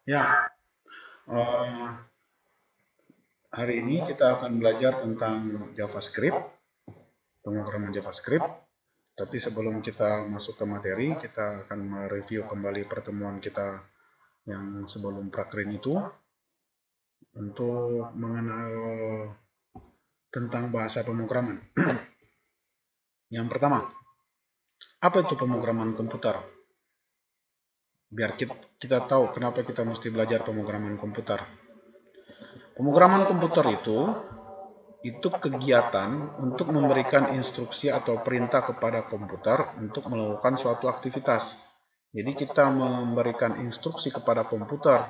Ya, eh, hari ini kita akan belajar tentang JavaScript, pemrograman JavaScript. Tapi sebelum kita masuk ke materi, kita akan mereview kembali pertemuan kita yang sebelum prakrin itu untuk mengenal tentang bahasa pemrograman. Yang pertama, apa itu pemrograman komputer? Biar kita tahu kenapa kita mesti belajar pemrograman komputer. Pemrograman komputer itu kegiatan untuk memberikan instruksi atau perintah kepada komputer untuk melakukan suatu aktivitas. Jadi kita memberikan instruksi kepada komputer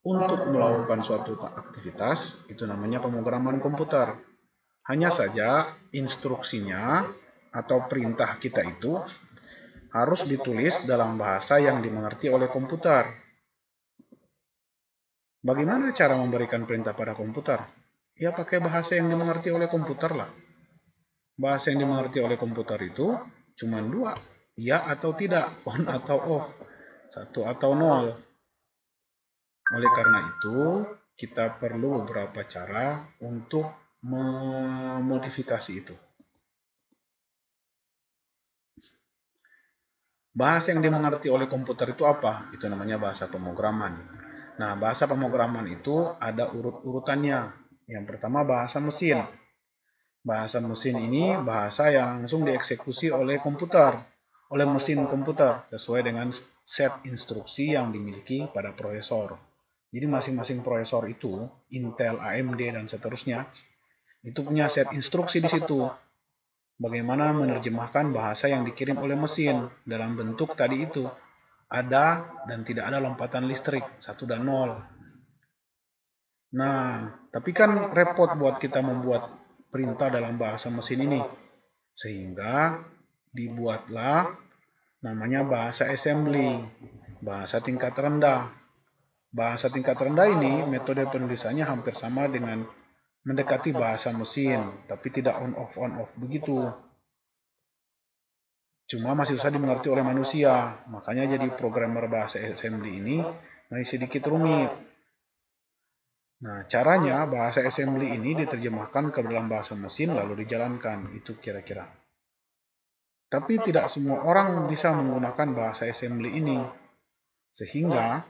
untuk melakukan suatu aktivitas, itu namanya pemrograman komputer. Hanya saja instruksinya atau perintah kita itu harus ditulis dalam bahasa yang dimengerti oleh komputer. Bagaimana cara memberikan perintah pada komputer? Ya pakai bahasa yang dimengerti oleh komputer lah. Bahasa yang dimengerti oleh komputer itu cuma dua, ya atau tidak, on atau off, satu atau nol. Oleh karena itu, kita perlu beberapa cara untuk memodifikasi itu. Bahasa yang dimengerti oleh komputer itu apa? Itu namanya bahasa pemrograman. Nah, bahasa pemrograman itu ada urut-urutannya. Yang pertama bahasa mesin. Bahasa mesin ini bahasa yang langsung dieksekusi oleh komputer, oleh mesin komputer, sesuai dengan set instruksi yang dimiliki pada prosesor. Jadi masing-masing prosesor itu, Intel, AMD, dan seterusnya, itu punya set instruksi di situ. Bagaimana menerjemahkan bahasa yang dikirim oleh mesin dalam bentuk tadi itu. Ada dan tidak ada lompatan listrik, 1 dan 0. Nah, tapi kan repot buat kita membuat perintah dalam bahasa mesin ini. Sehingga dibuatlah namanya bahasa assembly, bahasa tingkat rendah. Bahasa tingkat rendah ini metode penulisannya hampir sama dengan mendekati bahasa mesin, tapi tidak on-off begitu. Cuma masih susah dimengerti oleh manusia, makanya jadi programmer bahasa assembly ini masih sedikit rumit. Nah, caranya bahasa assembly ini diterjemahkan ke dalam bahasa mesin lalu dijalankan, itu kira-kira. Tapi tidak semua orang bisa menggunakan bahasa assembly ini, sehingga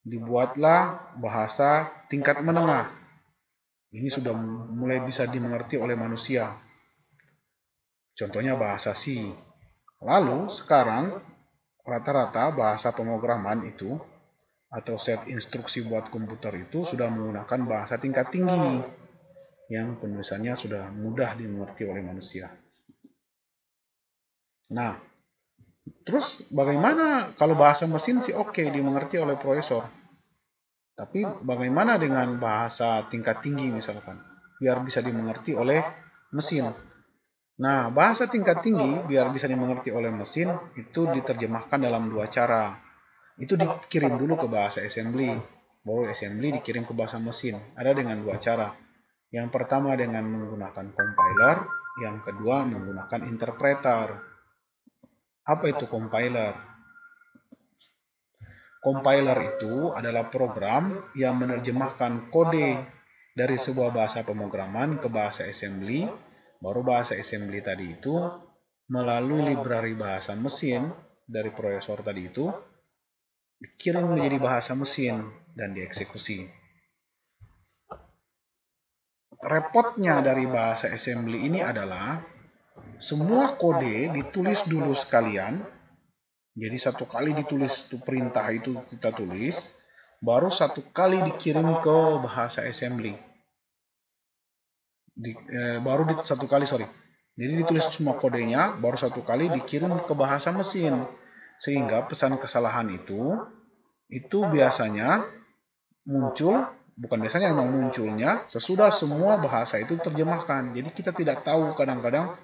dibuatlah bahasa tingkat menengah. Ini sudah mulai bisa dimengerti oleh manusia. Contohnya bahasa C. Lalu sekarang rata-rata bahasa pemrograman itu atau set instruksi buat komputer itu sudah menggunakan bahasa tingkat tinggi yang penulisannya sudah mudah dimengerti oleh manusia. Nah, terus bagaimana kalau bahasa mesin sih oke dimengerti oleh prosesor. Tapi bagaimana dengan bahasa tingkat tinggi misalkan? Biar bisa dimengerti oleh mesin. Nah, bahasa tingkat tinggi biar bisa dimengerti oleh mesin itu diterjemahkan dalam dua cara. Itu dikirim dulu ke bahasa assembly, baru assembly dikirim ke bahasa mesin. Ada dengan dua cara. Yang pertama dengan menggunakan compiler, yang kedua menggunakan interpreter. Apa itu compiler? Compiler itu adalah program yang menerjemahkan kode dari sebuah bahasa pemrograman ke bahasa assembly, baru bahasa assembly tadi itu melalui library bahasa mesin dari prosesor tadi itu dikirim menjadi bahasa mesin dan dieksekusi. Repotnya dari bahasa assembly ini adalah semua kode ditulis dulu sekalian. Jadi satu kali ditulis itu perintah itu kita tulis, baru satu kali dikirim ke bahasa assembly. Jadi ditulis semua kodenya, baru satu kali dikirim ke bahasa mesin. Sehingga pesan kesalahan itu biasanya muncul, bukan biasanya memang munculnya sesudah semua bahasa itu terjemahkan. Jadi kita tidak tahu kadang-kadang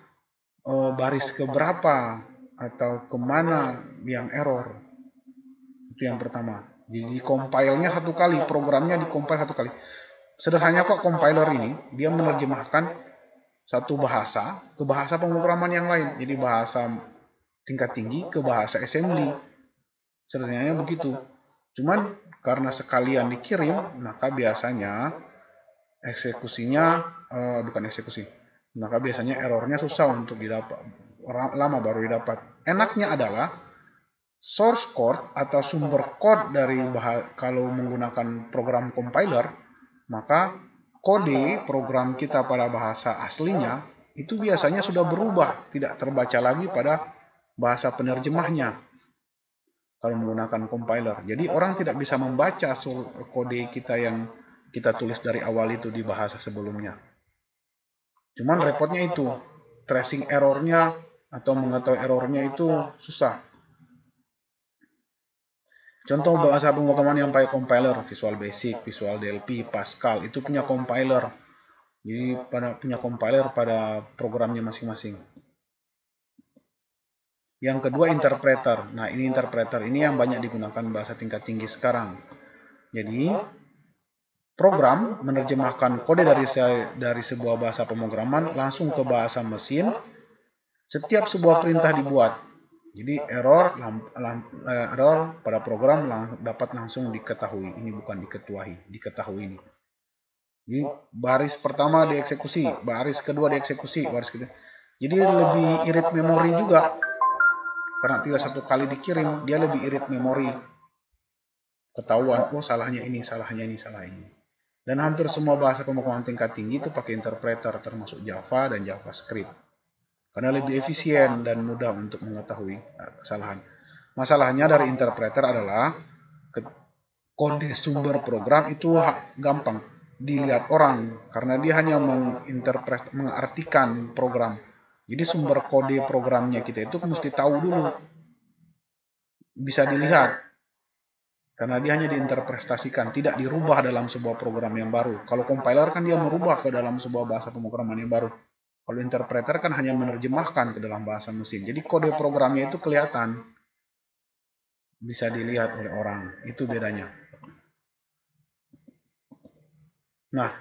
baris keberapa atau kemana yang error. Itu yang pertama. Jadi compile-nya satu kali, programnya di-compile satu kali. Sederhananya kok compiler ini, dia menerjemahkan satu bahasa ke bahasa pemrograman yang lain. Jadi bahasa tingkat tinggi ke bahasa assembly. Sederhananya begitu. Cuman karena sekalian dikirim, maka biasanya eksekusinya bukan eksekusi. Maka biasanya errornya susah untuk didapat, lama baru didapat. Enaknya adalah source code atau sumber code dari kalau menggunakan program compiler, maka kode program kita pada bahasa aslinya itu biasanya sudah berubah, tidak terbaca lagi pada bahasa penerjemahnya kalau menggunakan compiler. Jadi orang tidak bisa membaca kode kita yang kita tulis dari awal itu di bahasa sebelumnya. Cuman repotnya itu, tracing errornya atau mengetahui errornya itu susah. Contoh bahasa pemrograman yang pakai compiler, Visual Basic, Visual DLP, Pascal, itu punya compiler. Jadi punya compiler pada programnya masing-masing. Yang kedua, interpreter. Nah, ini interpreter ini yang banyak digunakan bahasa tingkat tinggi sekarang. Jadi, program menerjemahkan kode dari sebuah bahasa pemrograman langsung ke bahasa mesin setiap sebuah perintah dibuat. Jadi error pada program dapat langsung diketahui. Ini bukan diketahui ini. Jadi baris pertama dieksekusi, baris kedua dieksekusi, baris kedua. Jadi lebih irit memori juga. Karena tidak satu kali dikirim, dia lebih irit memori. Ketahuan, oh salahnya ini, salahnya ini, salah ini. Dan hampir semua bahasa pemrograman tingkat tinggi itu pakai interpreter, termasuk Java dan JavaScript. Karena lebih efisien dan mudah untuk mengetahui kesalahan. Masalahnya dari interpreter adalah kode sumber program itu gampang dilihat orang karena dia hanya mengartikan program. Jadi sumber kode programnya kita itu mesti tahu dulu, bisa dilihat karena dia hanya diinterpretasikan, tidak dirubah dalam sebuah program yang baru. Kalau compiler kan dia merubah ke dalam sebuah bahasa pemrograman yang baru. Kalau interpreter kan hanya menerjemahkan ke dalam bahasa mesin. Jadi kode programnya itu kelihatan, bisa dilihat oleh orang. Itu bedanya. Nah,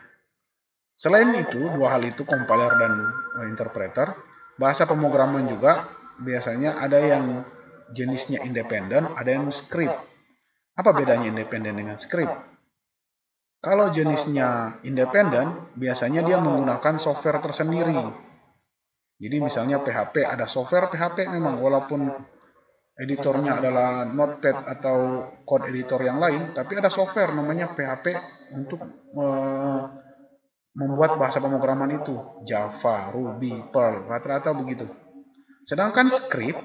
selain itu, dua hal itu, compiler dan interpreter, bahasa pemrograman juga biasanya ada yang jenisnya independen, ada yang script. Apa bedanya independen dengan script? Kalau jenisnya independen, biasanya dia menggunakan software tersendiri. Jadi misalnya PHP, ada software PHP memang, walaupun editornya adalah Notepad atau code editor yang lain, tapi ada software namanya PHP untuk membuat bahasa pemrograman itu. Java, Ruby, Perl, rata-rata begitu. Sedangkan script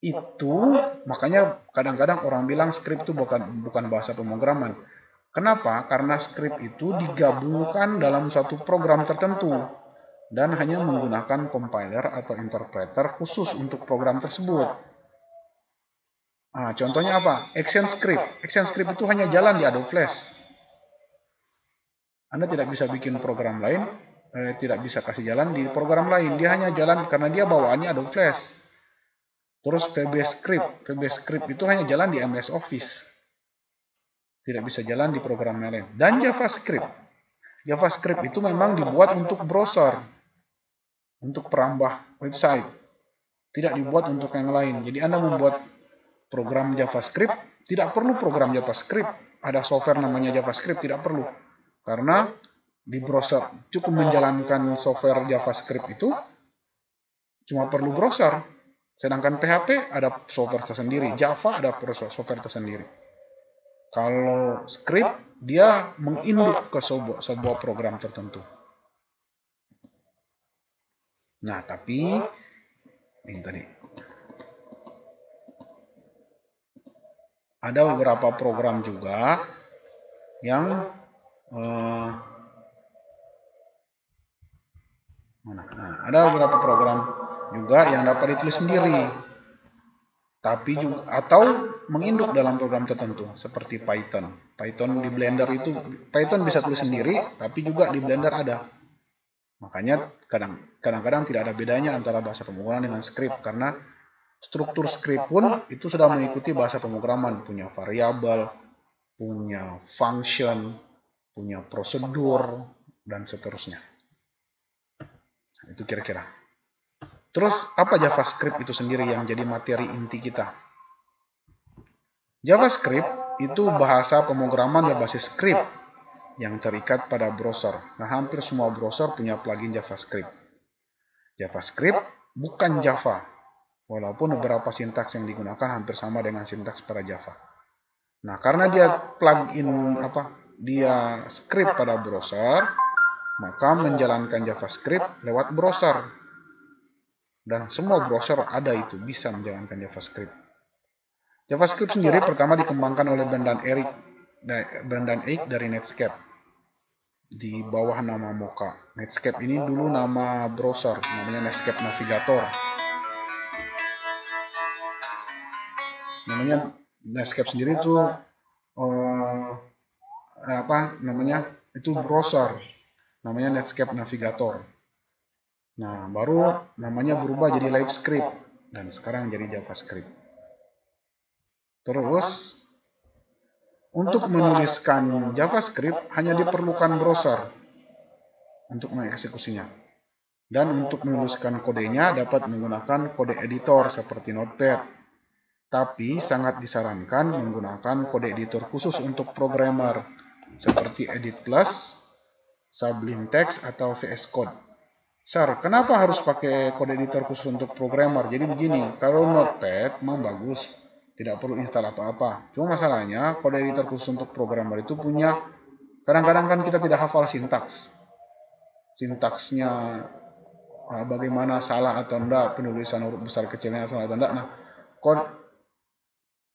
itu, makanya kadang-kadang orang bilang script itu bukan bahasa pemrograman. Kenapa? Karena script itu digabungkan dalam suatu program tertentu dan hanya menggunakan compiler atau interpreter khusus untuk program tersebut. Nah, contohnya apa? ActionScript. ActionScript itu hanya jalan di Adobe Flash. Anda tidak bisa bikin program lain, tidak bisa kasih jalan di program lain. Dia hanya jalan karena dia bawaannya Adobe Flash. Terus VB Script itu hanya jalan di MS Office. Tidak bisa jalan di program lain. Dan JavaScript itu memang dibuat untuk browser, untuk perambah website. Tidak dibuat untuk yang lain. Jadi Anda membuat program JavaScript, tidak perlu program JavaScript. Ada software namanya JavaScript, tidak perlu. Karena di browser cukup menjalankan software JavaScript itu cuma perlu browser. Sedangkan PHP ada software tersendiri, Java ada software tersendiri. Kalau script dia menginduk ke sebuah program tertentu. Nah, tapi ini tadi ada beberapa program juga yang ada beberapa program juga yang dapat ditulis sendiri, tapi juga atau menginduk dalam program tertentu seperti Python. Python di Blender itu Python bisa tulis sendiri, tapi juga di Blender ada. Makanya kadang-kadang tidak ada bedanya antara bahasa pemrograman dengan script karena struktur script pun itu sudah mengikuti bahasa pemrograman, punya variabel, punya function, punya prosedur, dan seterusnya. Itu kira-kira. Terus apa JavaScript itu sendiri yang jadi materi inti kita? JavaScript itu bahasa pemrograman berbasis script yang terikat pada browser. Nah, hampir semua browser punya plugin JavaScript. JavaScript bukan Java, walaupun beberapa sintaks yang digunakan hampir sama dengan sintaks pada Java. Nah, karena dia dia script pada browser, maka menjalankan JavaScript lewat browser. Dan semua browser ada itu, bisa menjalankan JavaScript. JavaScript sendiri pertama dikembangkan oleh Brendan Eich dari Netscape di bawah nama Mocha. Netscape ini dulu nama browser, namanya Netscape Navigator. Namanya Netscape sendiri itu itu browser, namanya Netscape Navigator. Nah, baru namanya berubah jadi LiveScript dan sekarang jadi JavaScript. Terus, untuk menuliskan JavaScript hanya diperlukan browser untuk mengeksekusinya. Dan untuk menuliskan kodenya dapat menggunakan kode editor seperti Notepad. Tapi sangat disarankan menggunakan kode editor khusus untuk programmer seperti Edit Plus, Sublime Text, atau VS Code. Kenapa harus pakai kode editor khusus untuk programmer? Jadi begini, kalau Notepad memang bagus, tidak perlu install apa-apa. Cuma masalahnya kode editor khusus untuk programmer itu punya, kadang-kadang kan kita tidak hafal sintaksnya, bagaimana salah atau enggak, penulisan huruf besar kecilnya salah atau enggak. Nah,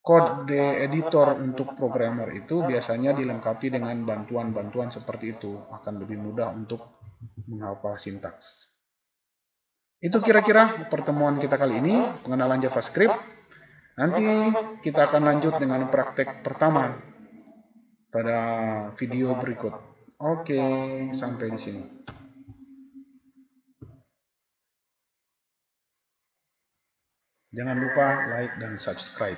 kode editor untuk programmer itu biasanya dilengkapi dengan bantuan-bantuan seperti itu, akan lebih mudah untuk menghafal sintaks. Itu kira-kira pertemuan kita kali ini, pengenalan JavaScript. Nanti kita akan lanjut dengan praktek pertama pada video berikut. Oke, sampai di sini. Jangan lupa like dan subscribe.